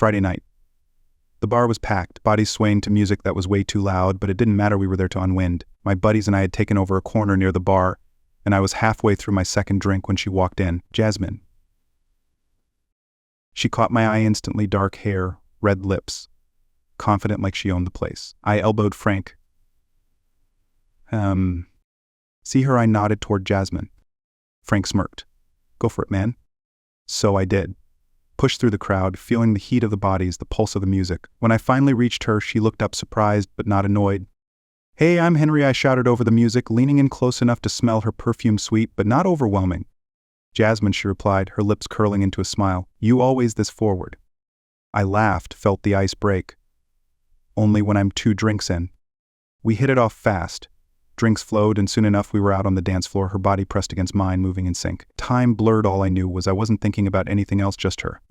Friday night. The bar was packed, bodies swaying to music that was way too loud, but it didn't matter, we were there to unwind. My buddies and I had taken over a corner near the bar, and I was halfway through my second drink when she walked in. Jasmine. She caught my eye instantly, dark hair, red lips, confident like she owned the place. I elbowed Frank. See her? I nodded toward Jasmine. Frank smirked. Go for it, man. So I did. Pushed through the crowd, feeling the heat of the bodies, the pulse of the music. When I finally reached her, she looked up surprised but not annoyed. Hey, I'm Henry, I shouted over the music, leaning in close enough to smell her perfume, sweet but not overwhelming. Jasmine, she replied, her lips curling into a smile. You always this forward. I laughed, felt the ice break. Only when I'm 2 drinks in. We hit it off fast. Drinks flowed, and soon enough we were out on the dance floor, her body pressed against mine, moving in sync. Time blurred. All I knew was I wasn't thinking about anything else, just her.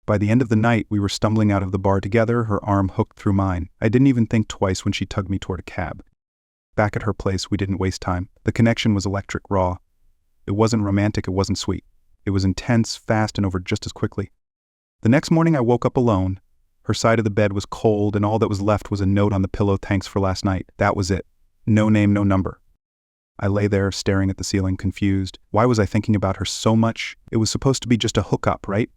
By the end of the night, we were stumbling out of the bar together, her arm hooked through mine. I didn't even think twice when she tugged me toward a cab. Back at her place, we didn't waste time. The connection was electric, raw. It wasn't romantic, it wasn't sweet. It was intense, fast, and over just as quickly. The next morning I woke up alone. Her side of the bed was cold, and all that was left was a note on the pillow, thanks for last night. That was it. No name, no number. I lay there, staring at the ceiling, confused. Why was I thinking about her so much? It was supposed to be just a hookup, right?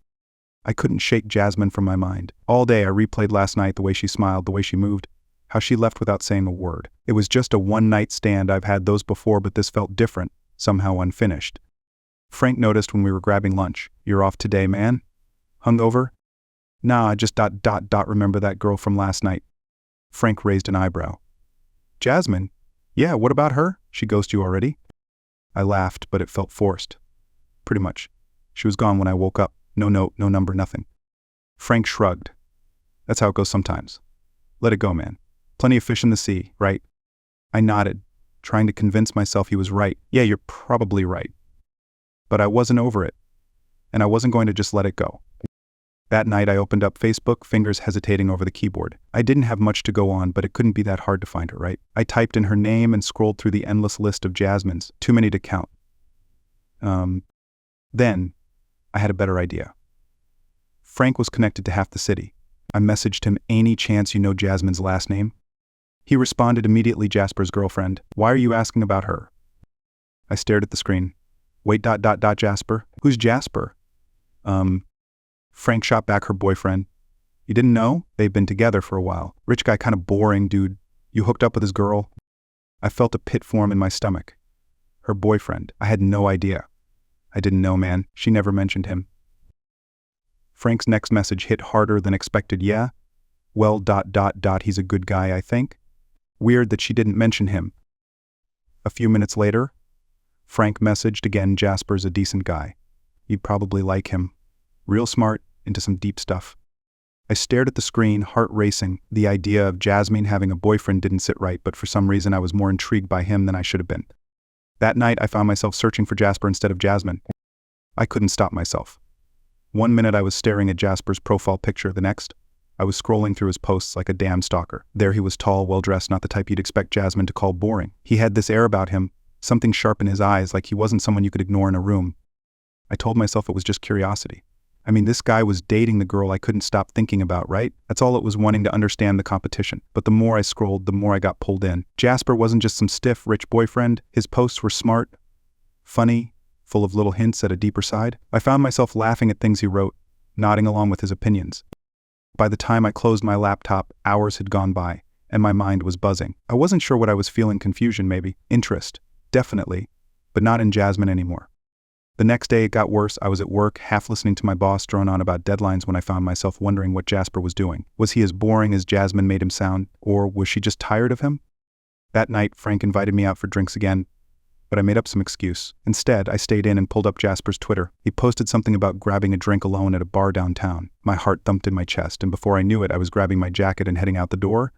I couldn't shake Jasmine from my mind. All day I replayed last night, the way she smiled, the way she moved, how she left without saying a word. It was just a one-night stand. I've had those before, but this felt different, somehow unfinished. Frank noticed when we were grabbing lunch. You're off today, man? Hungover? Nah, I just remember that girl from last night. Frank raised an eyebrow. Jasmine? Yeah, what about her? She ghosted you already? I laughed, but it felt forced. Pretty much. She was gone when I woke up. No note, no number, nothing. Frank shrugged. That's how it goes sometimes. Let it go, man. Plenty of fish in the sea, right? I nodded, trying to convince myself he was right. Yeah, you're probably right. But I wasn't over it, and I wasn't going to just let it go. That night I opened up Facebook, fingers hesitating over the keyboard. I didn't have much to go on, but it couldn't be that hard to find her, right? I typed in her name and scrolled through the endless list of Jasmines, too many to count. Then, I had a better idea. Frank was connected to half the city. I messaged him, any chance you know Jasmine's last name? He responded immediately, Jasper's girlfriend. Why are you asking about her? I stared at the screen. Wait, Jasper? Who's Jasper? Frank shot back, her boyfriend. You didn't know? They've been together for a while. Rich guy, kind of boring, dude. You hooked up with his girl? I felt a pit form in my stomach. Her boyfriend. I had no idea. I didn't know, man. She never mentioned him. Frank's next message hit harder than expected. Yeah? Well, he's a good guy, I think. Weird that she didn't mention him. A few minutes later, Frank messaged again, Jasper's a decent guy. You'd probably like him. Real smart, into some deep stuff. I stared at the screen, heart racing. The idea of Jasmine having a boyfriend didn't sit right, but for some reason I was more intrigued by him than I should have been. That night I found myself searching for Jasper instead of Jasmine. I couldn't stop myself. One minute I was staring at Jasper's profile picture, the next, I was scrolling through his posts like a damn stalker. There he was, tall, well-dressed, not the type you'd expect Jasmine to call boring. He had this air about him, something sharp in his eyes, like he wasn't someone you could ignore in a room. I told myself it was just curiosity. I mean, this guy was dating the girl I couldn't stop thinking about, right? That's all it was, wanting to understand the competition. But the more I scrolled, the more I got pulled in. Jasper wasn't just some stiff, rich boyfriend. His posts were smart, funny, full of little hints at a deeper side. I found myself laughing at things he wrote, nodding along with his opinions. By the time I closed my laptop, hours had gone by, and my mind was buzzing. I wasn't sure what I was feeling, confusion maybe, interest, definitely, but not in Jasmine anymore. The next day it got worse. I was at work, half listening to my boss drone on about deadlines when I found myself wondering what Jasper was doing. Was he as boring as Jasmine made him sound, or was she just tired of him? That night, Frank invited me out for drinks again, but I made up some excuse. Instead, I stayed in and pulled up Jasper's Twitter. He posted something about grabbing a drink alone at a bar downtown. My heart thumped in my chest, and before I knew it, I was grabbing my jacket and heading out the door.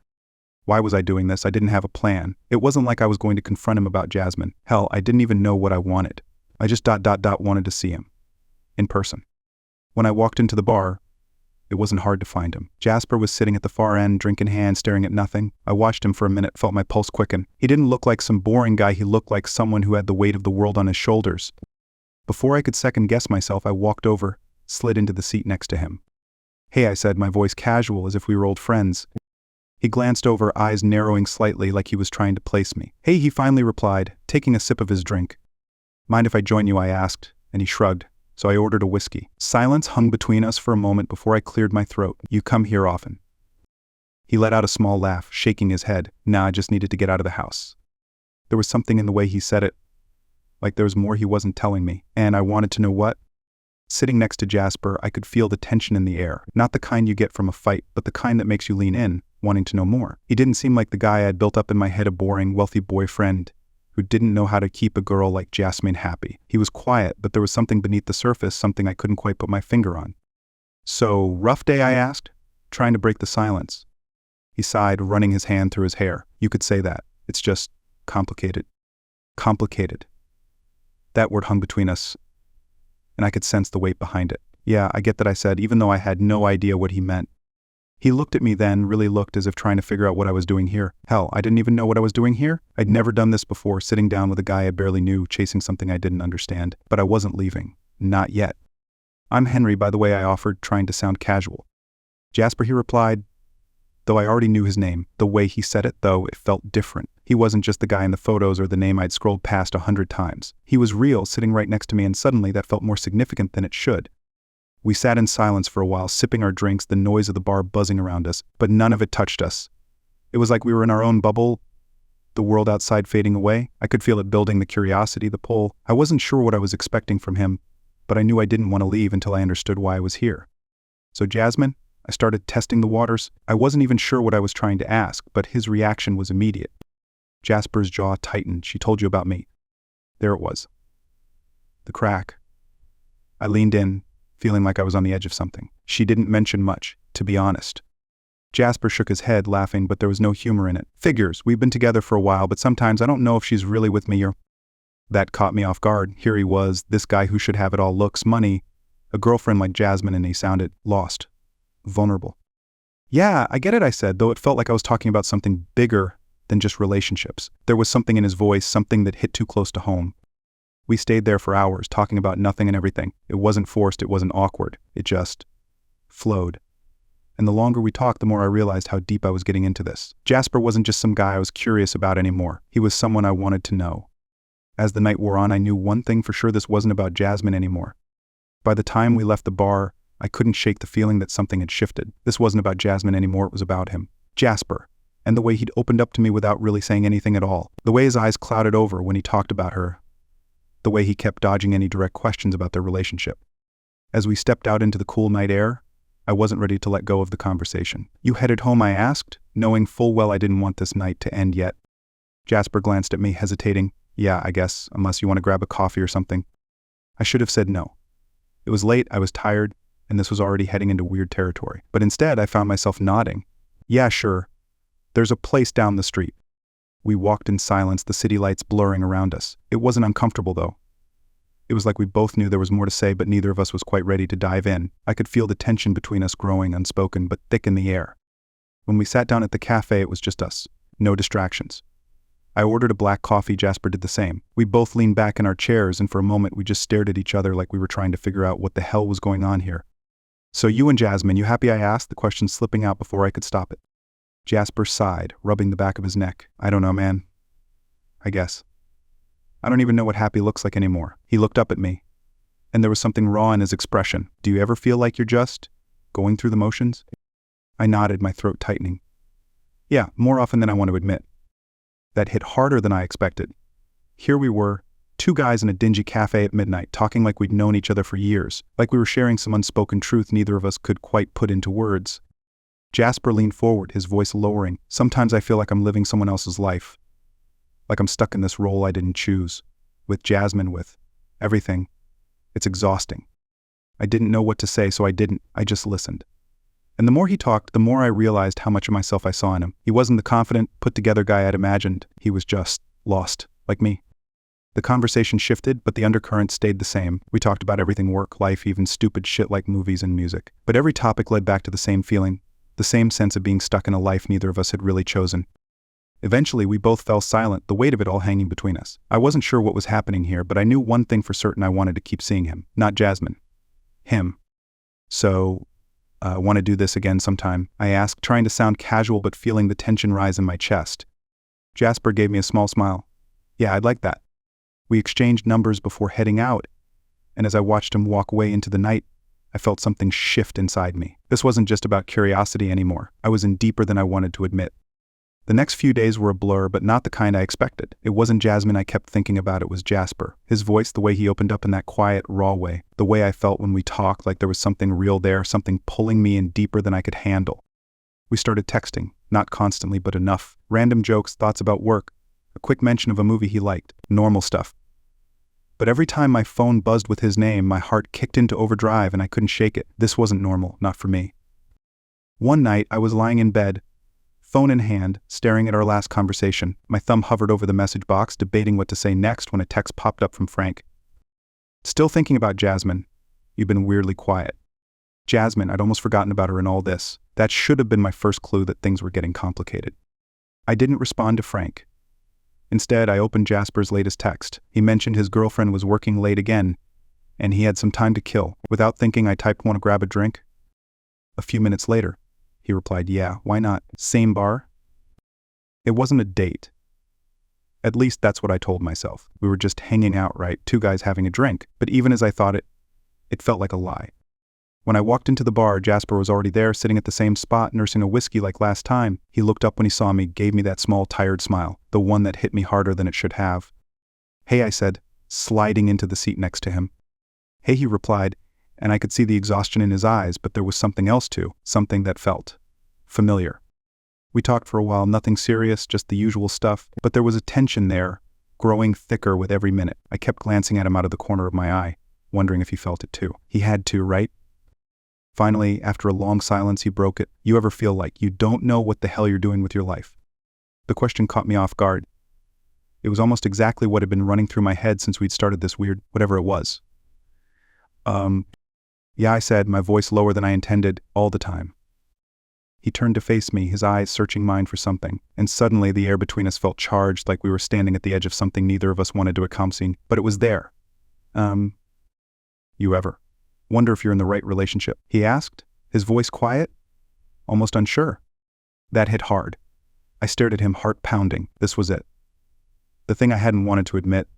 Why was I doing this? I didn't have a plan. It wasn't like I was going to confront him about Jasmine. Hell, I didn't even know what I wanted. I just wanted to see him. In person. When I walked into the bar, it wasn't hard to find him. Jasper was sitting at the far end, drink in hand, staring at nothing. I watched him for a minute, felt my pulse quicken. He didn't look like some boring guy, he looked like someone who had the weight of the world on his shoulders. Before I could second guess myself, I walked over, slid into the seat next to him. "Hey," I said, my voice casual as if we were old friends. He glanced over, eyes narrowing slightly like he was trying to place me. "Hey," he finally replied, taking a sip of his drink. "Mind if I join you?" I asked, and he shrugged, so I ordered a whiskey. Silence hung between us for a moment before I cleared my throat. "You come here often?" He let out a small laugh, shaking his head. "Nah, I just needed to get out of the house." There was something in the way he said it, like there was more he wasn't telling me, and I wanted to know what. Sitting next to Jasper, I could feel the tension in the air, not the kind you get from a fight, but the kind that makes you lean in, wanting to know more. He didn't seem like the guy I had built up in my head, a boring, wealthy boyfriend who didn't know how to keep a girl like Jasmine happy. He was quiet, but there was something beneath the surface, something I couldn't quite put my finger on. "So, rough day?" I asked, trying to break the silence. He sighed, running his hand through his hair. "You could say that. It's just complicated." Complicated. That word hung between us, and I could sense the weight behind it. "Yeah, I get that," I said, even though I had no idea what he meant. He looked at me then, really looked, as if trying to figure out what I was doing here. Hell, I didn't even know what I was doing here. I'd never done this before, sitting down with a guy I barely knew, chasing something I didn't understand. But I wasn't leaving. Not yet. "I'm Henry, by the way," I offered, trying to sound casual. "Jasper," he replied, though I already knew his name. The way he said it, though, it felt different. He wasn't just the guy in the photos or the name I'd scrolled past 100 times. He was real, sitting right next to me, and suddenly that felt more significant than it should. We sat in silence for a while, sipping our drinks, the noise of the bar buzzing around us, but none of it touched us. It was like we were in our own bubble, the world outside fading away. I could feel it building, the curiosity, the pull. I wasn't sure what I was expecting from him, but I knew I didn't want to leave until I understood why I was here. "So, Jasmine?" I started testing the waters. I wasn't even sure what I was trying to ask, but his reaction was immediate. Jasper's jaw tightened. "She told you about me." There it was. The crack. I leaned in, feeling like I was on the edge of something. "She didn't mention much, to be honest." Jasper shook his head, laughing, but there was no humor in it. "Figures. We've been together for a while, but sometimes I don't know if she's really with me or..." That caught me off guard. Here he was, this guy who should have it all, looks, money, a girlfriend like Jasmine, and he sounded lost, vulnerable. "Yeah, I get it," I said, though it felt like I was talking about something bigger than just relationships. There was something in his voice, something that hit too close to home. We stayed there for hours, talking about nothing and everything. It wasn't forced, it wasn't awkward. It just flowed. And the longer we talked, the more I realized how deep I was getting into this. Jasper wasn't just some guy I was curious about anymore. He was someone I wanted to know. As the night wore on, I knew one thing for sure: this wasn't about Jasmine anymore. By the time we left the bar, I couldn't shake the feeling that something had shifted. This wasn't about Jasmine anymore, it was about him. Jasper. And the way he'd opened up to me without really saying anything at all. The way his eyes clouded over when he talked about her. The way he kept dodging any direct questions about their relationship. As we stepped out into the cool night air, I wasn't ready to let go of the conversation. "You headed home?" I asked, knowing full well I didn't want this night to end yet. Jasper glanced at me, hesitating. "Yeah, I guess, unless you want to grab a coffee or something." I should have said no. It was late, I was tired, and this was already heading into weird territory. But instead, I found myself nodding. "Yeah, sure. There's a place down the street." We walked in silence, the city lights blurring around us. It wasn't uncomfortable, though. It was like we both knew there was more to say, but neither of us was quite ready to dive in. I could feel the tension between us growing, unspoken, but thick in the air. When we sat down at the cafe, it was just us. No distractions. I ordered a black coffee, Jasper did the same. We both leaned back in our chairs, and for a moment we just stared at each other like we were trying to figure out what the hell was going on here. "So you and Jasmine, you happy?" I asked, the question slipping out before I could stop it. Jasper sighed, rubbing the back of his neck. "I don't know, man. I guess. I don't even know what happy looks like anymore." He looked up at me, and there was something raw in his expression. "Do you ever feel like you're just going through the motions?" I nodded, my throat tightening. "Yeah, more often than I want to admit." That hit harder than I expected. Here we were, two guys in a dingy cafe at midnight, talking like we'd known each other for years, like we were sharing some unspoken truth neither of us could quite put into words. Jasper leaned forward, his voice lowering. "Sometimes I feel like I'm living someone else's life. Like I'm stuck in this role I didn't choose. With Jasmine, with everything. It's exhausting." I didn't know what to say, so I didn't. I just listened. And the more he talked, the more I realized how much of myself I saw in him. He wasn't the confident, put-together guy I'd imagined. He was just lost, like me. The conversation shifted, but the undercurrent stayed the same. We talked about everything: work, life, even stupid shit like movies and music. But every topic led back to the same feeling, the same sense of being stuck in a life neither of us had really chosen. Eventually, we both fell silent, the weight of it all hanging between us. I wasn't sure what was happening here, but I knew one thing for certain: I wanted to keep seeing him. Not Jasmine. Him. "So, Want to do this again sometime?" I asked, trying to sound casual but feeling the tension rise in my chest. Jasper gave me a small smile. "Yeah, I'd like that." We exchanged numbers before heading out, and as I watched him walk away into the night, I felt something shift inside me. This wasn't just about curiosity anymore. I was in deeper than I wanted to admit. The next few days were a blur, but not the kind I expected. It wasn't Jasmine I kept thinking about, it was Jasper. His voice, the way he opened up in that quiet, raw way. The way I felt when we talked, like there was something real there, something pulling me in deeper than I could handle. We started texting, not constantly, but enough. Random jokes, thoughts about work, a quick mention of a movie he liked, normal stuff. But every time my phone buzzed with his name, my heart kicked into overdrive and I couldn't shake it. This wasn't normal, not for me. One night, I was lying in bed, phone in hand, staring at our last conversation. My thumb hovered over the message box, debating what to say next when a text popped up from Frank. "Still thinking about Jasmine. You've been weirdly quiet." Jasmine, I'd almost forgotten about her in all this. That should have been my first clue that things were getting complicated. I didn't respond to Frank. Instead, I opened Jasper's latest text. He mentioned his girlfriend was working late again, and he had some time to kill. Without thinking, I typed, "Want to grab a drink?" A few minutes later, he replied, "Yeah, why not? Same bar?" It wasn't a date. At least that's what I told myself. We were just hanging out, right? Two guys having a drink. But even as I thought it felt like a lie. When I walked into the bar, Jasper was already there, sitting at the same spot, nursing a whiskey like last time. He looked up when he saw me, gave me that small, tired smile, the one that hit me harder than it should have. "Hey," I said, sliding into the seat next to him. "Hey," he replied, and I could see the exhaustion in his eyes, but there was something else too, something that felt familiar. We talked for a while, nothing serious, just the usual stuff, but there was a tension there, growing thicker with every minute. I kept glancing at him out of the corner of my eye, wondering if he felt it too. He had to, right? Finally, after a long silence, he broke it. "You ever feel like you don't know what the hell you're doing with your life?" The question caught me off guard. It was almost exactly what had been running through my head since we'd started this weird, whatever it was. Yeah, I said, my voice lower than I intended, all the time. He turned to face me, his eyes searching mine for something, and suddenly the air between us felt charged, like we were standing at the edge of something neither of us wanted to accomplish, but it was there. You ever wonder if you're in the right relationship?" he asked, his voice quiet, almost unsure. That hit hard. I stared at him, heart pounding. This was it. The thing I hadn't wanted to admit,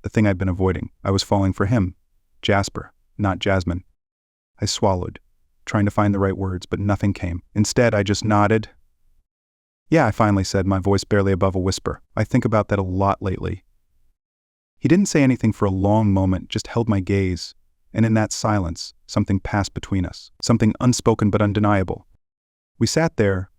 the thing I'd been avoiding. I was falling for him, Jasper, not Jasmine. I swallowed, trying to find the right words, but nothing came. Instead, I just nodded. "Yeah," I finally said, my voice barely above a whisper. "I think about that a lot lately." He didn't say anything for a long moment, just held my gaze. And in that silence, something passed between us, something unspoken but undeniable. We sat there,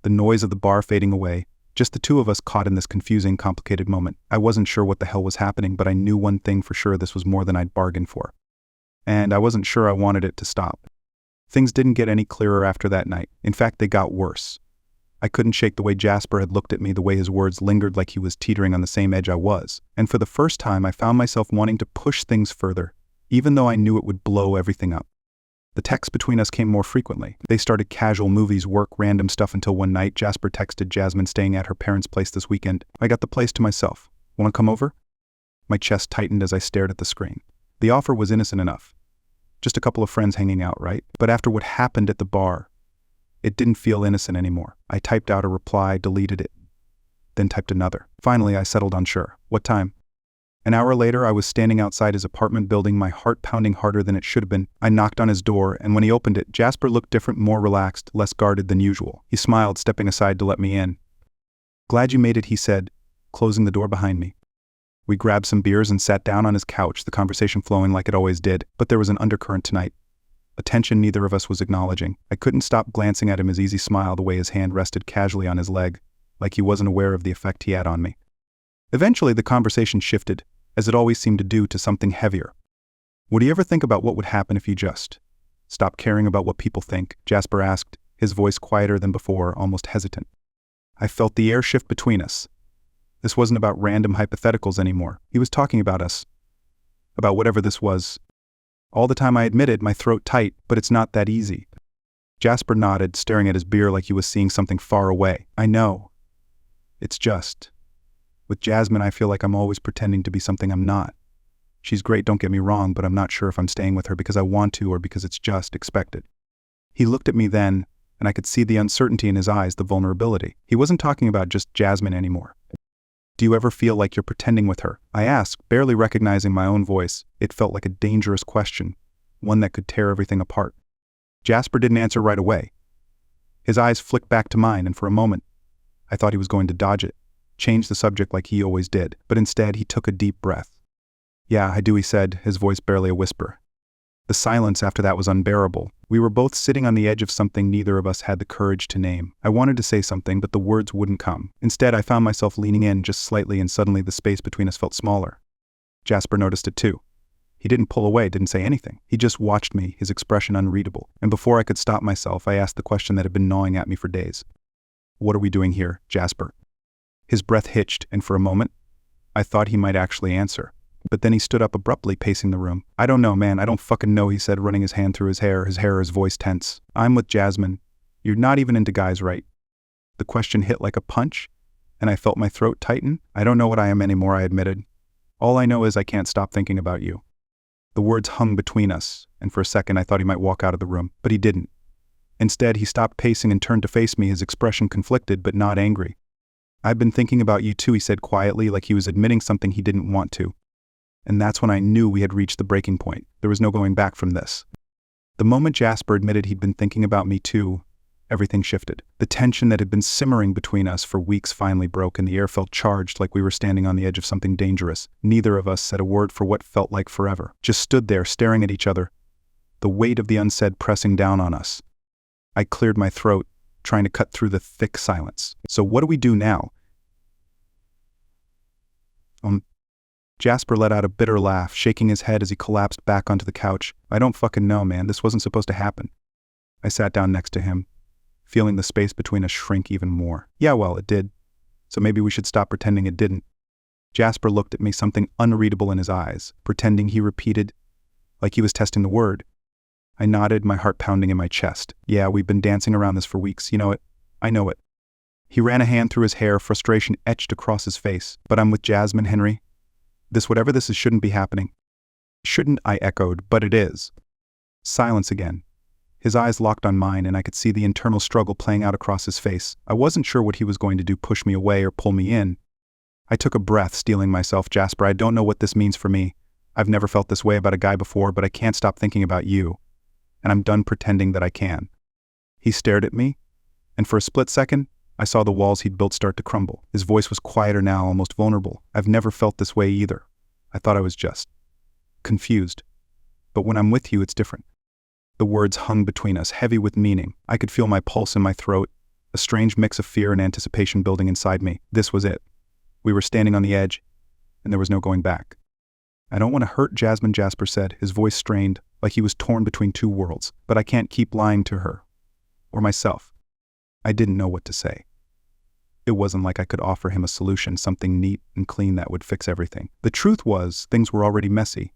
the noise of the bar fading away, just the two of us caught in this confusing, complicated moment. I wasn't sure what the hell was happening, but I knew one thing for sure: this was more than I'd bargained for. And I wasn't sure I wanted it to stop. Things didn't get any clearer after that night. In fact, they got worse. I couldn't shake the way Jasper had looked at me, the way his words lingered like he was teetering on the same edge I was. And for the first time, I found myself wanting to push things further, even though I knew it would blow everything up. The texts between us came more frequently. They started casual, movies, work, random stuff, until one night Jasper texted Jasmine staying at her parents' place this weekend. "I got the place to myself. Want to come over?" My chest tightened as I stared at the screen. The offer was innocent enough. Just a couple of friends hanging out, right? But after what happened at the bar, it didn't feel innocent anymore. I typed out a reply, deleted it, then typed another. Finally, I settled on sure. "What time?" An hour later, I was standing outside his apartment building, my heart pounding harder than it should have been. I knocked on his door, and when he opened it, Jasper looked different, more relaxed, less guarded than usual. He smiled, stepping aside to let me in. "Glad you made it," he said, closing the door behind me. We grabbed some beers and sat down on his couch, the conversation flowing like it always did, but there was an undercurrent tonight. A tension neither of us was acknowledging. I couldn't stop glancing at him, his easy smile, the way his hand rested casually on his leg, like he wasn't aware of the effect he had on me. Eventually, the conversation shifted, as it always seemed to do, to something heavier. "Would you ever think about what would happen if you just stopped caring about what people think?" Jasper asked, his voice quieter than before, almost hesitant. I felt the air shift between us. This wasn't about random hypotheticals anymore. He was talking about us. About whatever this was. All the time I admitted, my throat tight, but it's not that easy. Jasper nodded, staring at his beer like he was seeing something far away. "I know. It's just, with Jasmine, I feel like I'm always pretending to be something I'm not. She's great, don't get me wrong, but I'm not sure if I'm staying with her because I want to or because it's just expected." He looked at me then, and I could see the uncertainty in his eyes, the vulnerability. He wasn't talking about just Jasmine anymore. Do you ever feel like you're pretending with her? I asked, barely recognizing my own voice. It felt like a dangerous question, one that could tear everything apart. Jasper didn't answer right away. His eyes flicked back to mine, and for a moment, I thought he was going to dodge it, change the subject like he always did, but instead he took a deep breath. Yeah, I do, he said, his voice barely a whisper. The silence after that was unbearable. We were both sitting on the edge of something neither of us had the courage to name. I wanted to say something, but the words wouldn't come. Instead, I found myself leaning in just slightly, and suddenly the space between us felt smaller. Jasper noticed it too. He didn't pull away, didn't say anything. He just watched me, his expression unreadable. And before I could stop myself, I asked the question that had been gnawing at me for days. What are we doing here, Jasper? His breath hitched, and for a moment, I thought he might actually answer. But then he stood up abruptly, pacing the room. I don't know, man, I don't fucking know, he said, running his hand through his hair, his voice tense. I'm with Jasmine. You're not even into guys, right? The question hit like a punch, and I felt my throat tighten. I don't know what I am anymore, I admitted. All I know is I can't stop thinking about you. The words hung between us, and for a second I thought he might walk out of the room, but he didn't. Instead, he stopped pacing and turned to face me, his expression conflicted but not angry. I've been thinking about you too, he said quietly, like he was admitting something he didn't want to. And that's when I knew we had reached the breaking point. There was no going back from this. The moment Jasper admitted he'd been thinking about me too, everything shifted. The tension that had been simmering between us for weeks finally broke, and the air felt charged, like we were standing on the edge of something dangerous. Neither of us said a word for what felt like forever, just stood there staring at each other, the weight of the unsaid pressing down on us. I cleared my throat, trying to cut through the thick silence. So what do we do now? Jasper let out a bitter laugh, shaking his head as he collapsed back onto the couch. I don't fucking know, man. This wasn't supposed to happen. I sat down next to him, feeling the space between us shrink even more. Yeah, well, it did. So maybe we should stop pretending it didn't. Jasper looked at me, something unreadable in his eyes, pretending, he repeated, like he was testing the word. I nodded, my heart pounding in my chest. Yeah, we've been dancing around this for weeks. You know it. I know it. He ran a hand through his hair, frustration etched across his face. But I'm with Jasmine, Henry. Whatever this is, shouldn't be happening. Shouldn't, I echoed, but it is. Silence again. His eyes locked on mine, and I could see the internal struggle playing out across his face. I wasn't sure what he was going to do, push me away or pull me in. I took a breath, steeling myself. Jasper, I don't know what this means for me. I've never felt this way about a guy before, but I can't stop thinking about you. And I'm done pretending that I can. He stared at me, and for a split second, I saw the walls he'd built start to crumble. His voice was quieter now, almost vulnerable. I've never felt this way either. I thought I was just confused. But when I'm with you, it's different. The words hung between us, heavy with meaning. I could feel my pulse in my throat, a strange mix of fear and anticipation building inside me. This was it. We were standing on the edge, and there was no going back. I don't want to hurt Jasmine, Jasper said, his voice strained, like he was torn between two worlds. But I can't keep lying to her. Or myself. I didn't know what to say. It wasn't like I could offer him a solution, something neat and clean that would fix everything. The truth was, things were already messy,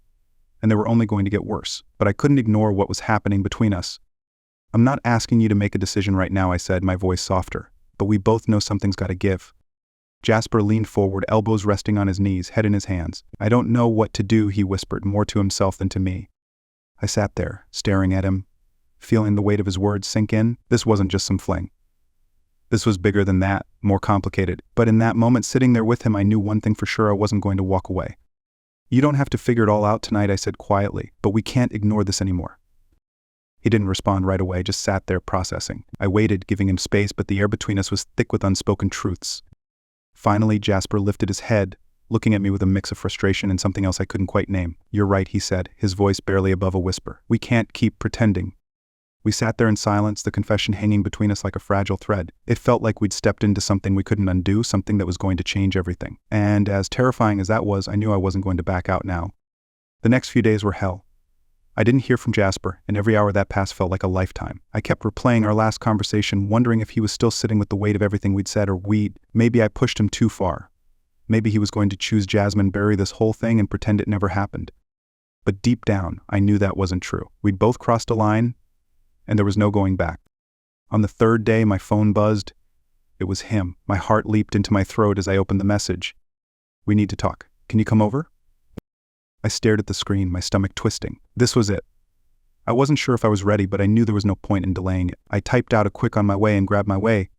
and they were only going to get worse. But I couldn't ignore what was happening between us. I'm not asking you to make a decision right now, I said, my voice softer. But we both know something's got to give. Jasper leaned forward, elbows resting on his knees, head in his hands. I don't know what to do, he whispered, more to himself than to me. I sat there, staring at him, feeling the weight of his words sink in. This wasn't just some fling. This was bigger than that, more complicated. But in that moment, sitting there with him, I knew one thing for sure: I wasn't going to walk away. You don't have to figure it all out tonight, I said quietly, but we can't ignore this anymore. He didn't respond right away, just sat there processing. I waited, giving him space, but the air between us was thick with unspoken truths. Finally, Jasper lifted his head, looking at me with a mix of frustration and something else I couldn't quite name. You're right, he said, his voice barely above a whisper. We can't keep pretending. We sat there in silence, the confession hanging between us like a fragile thread. It felt like we'd stepped into something we couldn't undo, something that was going to change everything. And as terrifying as that was, I knew I wasn't going to back out now. The next few days were hell. I didn't hear from Jasper, and every hour that passed felt like a lifetime. I kept replaying our last conversation, wondering if he was still sitting with the weight of everything we'd said, or maybe I pushed him too far. Maybe he was going to choose Jasmine, bury this whole thing, and pretend it never happened. But deep down, I knew that wasn't true. We'd both crossed a line, and there was no going back. On the third day, my phone buzzed. It was him. My heart leaped into my throat as I opened the message. We need to talk. Can you come over? I stared at the screen, my stomach twisting. This was it. I wasn't sure if I was ready, but I knew there was no point in delaying it. I typed out a quick on my way and grabbed my way.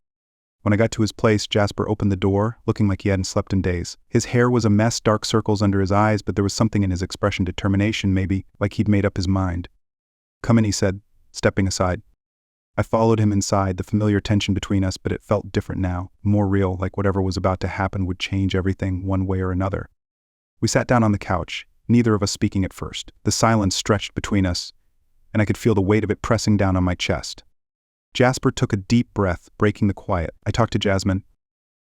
When I got to his place, Jasper opened the door, looking like he hadn't slept in days. His hair was a mess, dark circles under his eyes, but there was something in his expression, determination maybe, like he'd made up his mind. "Come in," he said, stepping aside. I followed him inside, the familiar tension between us, but it felt different now, more real, like whatever was about to happen would change everything one way or another. We sat down on the couch, neither of us speaking at first. The silence stretched between us, and I could feel the weight of it pressing down on my chest. Jasper took a deep breath, breaking the quiet. I talked to Jasmine.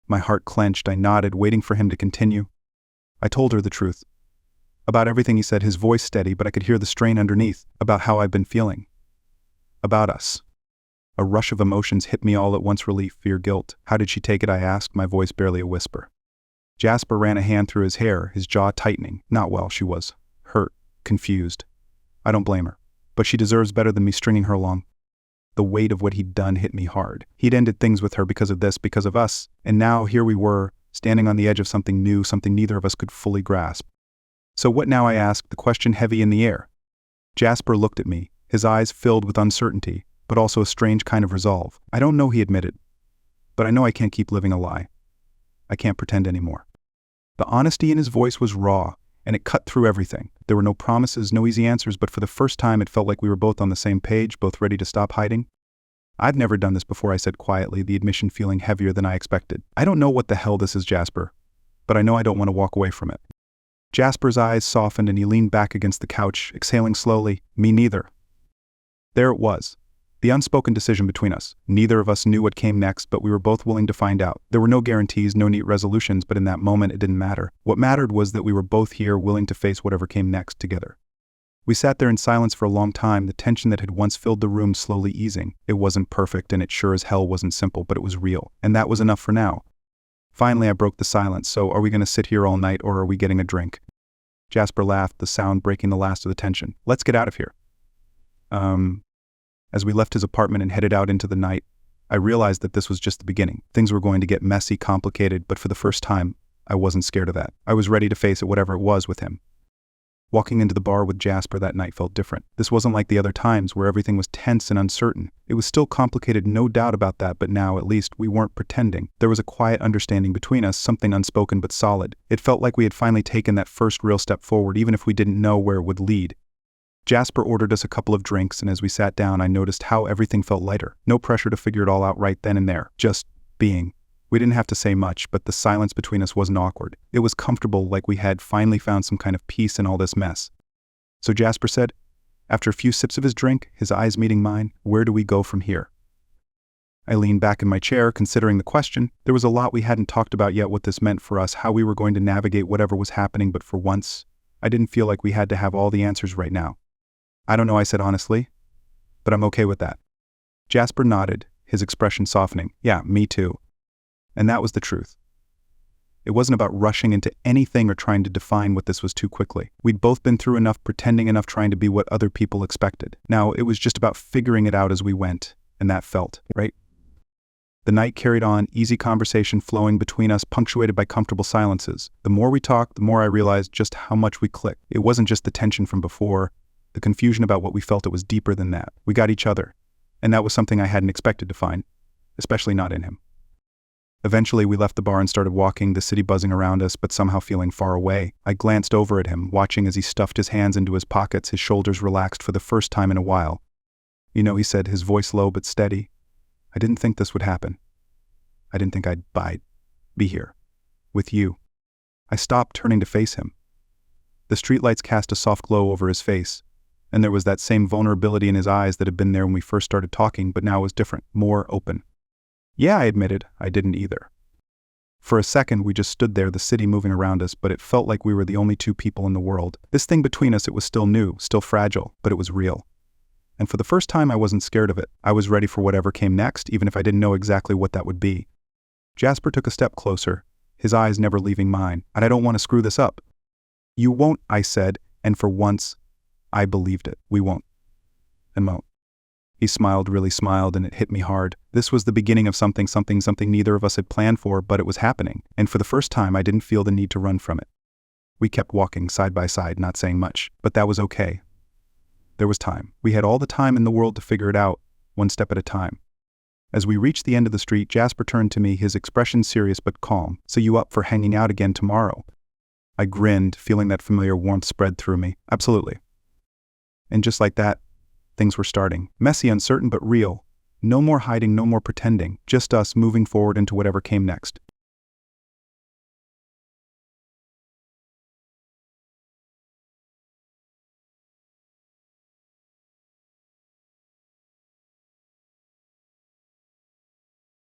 My heart clenched. I nodded, waiting for him to continue. I told her the truth. About everything, he said, his voice steady, but I could hear the strain underneath, about how I've been feeling. About us. A rush of emotions hit me all at once, relief, fear, guilt. How did she take it, I asked, my voice barely a whisper. Jasper ran a hand through his hair, his jaw tightening. Not well, she was. Hurt, confused. I don't blame her. But she deserves better than me stringing her along. The weight of what he'd done hit me hard. He'd ended things with her because of this, because of us, and now here we were, standing on the edge of something new, something neither of us could fully grasp. So what now, I asked, the question heavy in the air. Jasper looked at me, his eyes filled with uncertainty, but also a strange kind of resolve. I don't know, he admitted, but I know I can't keep living a lie. I can't pretend anymore. The honesty in his voice was raw, and it cut through everything. There were no promises, no easy answers, but for the first time it felt like we were both on the same page, both ready to stop hiding. "I've never done this before," I said quietly, the admission feeling heavier than I expected. "I don't know what the hell this is, Jasper, but I know I don't want to walk away from it." Jasper's eyes softened and he leaned back against the couch, exhaling slowly. "Me neither." There it was. The unspoken decision between us. Neither of us knew what came next, but we were both willing to find out. There were no guarantees, no neat resolutions, but in that moment it didn't matter. What mattered was that we were both here, willing to face whatever came next together. We sat there in silence for a long time, the tension that had once filled the room slowly easing. It wasn't perfect, and it sure as hell wasn't simple, but it was real. And that was enough for now. Finally, I broke the silence. "So, are we going to sit here all night, or are we getting a drink?" Jasper laughed, the sound breaking the last of the tension. "Let's get out of here." As we left his apartment and headed out into the night, I realized that this was just the beginning. Things were going to get messy, complicated, but for the first time, I wasn't scared of that. I was ready to face it, whatever it was, with him. Walking into the bar with Jasper that night felt different. This wasn't like the other times where everything was tense and uncertain. It was still complicated, no doubt about that, but now, at least, we weren't pretending. There was a quiet understanding between us, something unspoken but solid. It felt like we had finally taken that first real step forward, even if we didn't know where it would lead. Jasper ordered us a couple of drinks, and as we sat down, I noticed how everything felt lighter. No pressure to figure it all out right then and there. Just being. We didn't have to say much, but the silence between us wasn't awkward. It was comfortable, like we had finally found some kind of peace in all this mess. "So," Jasper said, after a few sips of his drink, his eyes meeting mine, "where do we go from here?" I leaned back in my chair, considering the question. There was a lot we hadn't talked about yet, what this meant for us, how we were going to navigate whatever was happening, but for once, I didn't feel like we had to have all the answers right now. "I don't know," I said honestly, "but I'm okay with that." Jasper nodded, his expression softening. "Yeah, me too." And that was the truth. It wasn't about rushing into anything or trying to define what this was too quickly. We'd both been through enough, pretending enough, trying to be what other people expected. Now, it was just about figuring it out as we went, and that felt right. The night carried on, easy conversation flowing between us, punctuated by comfortable silences. The more we talked, the more I realized just how much we clicked. It wasn't just the tension from before, the confusion about what we felt. It was deeper than that. We got each other, and that was something I hadn't expected to find, especially not in him. Eventually, we left the bar and started walking, the city buzzing around us, but somehow feeling far away. I glanced over at him, watching as he stuffed his hands into his pockets, his shoulders relaxed for the first time in a while. "You know," he said, his voice low but steady, "I didn't think this would happen. I didn't think I'd be here. With you." I stopped, turning to face him. The streetlights cast a soft glow over his face, and there was that same vulnerability in his eyes that had been there when we first started talking, but now was different, more open. "Yeah," I admitted, "I didn't either." For a second, we just stood there, the city moving around us, but it felt like we were the only two people in the world. This thing between us, it was still new, still fragile, but it was real. And for the first time, I wasn't scared of it. I was ready for whatever came next, even if I didn't know exactly what that would be. Jasper took a step closer, his eyes never leaving mine. "And I don't want to screw this up." "You won't," I said, and for once, I believed it. "We won't. And won't." He smiled, really smiled, and it hit me hard. This was the beginning of something neither of us had planned for, but it was happening. And for the first time, I didn't feel the need to run from it. We kept walking side by side, not saying much, but that was okay. There was time. We had all the time in the world to figure it out, one step at a time. As we reached the end of the street, Jasper turned to me, his expression serious but calm. "So you up for hanging out again tomorrow?" I grinned, feeling that familiar warmth spread through me. "Absolutely." And just like that, things were starting. Messy, uncertain, but real. No more hiding, no more pretending. Just us moving forward into whatever came next.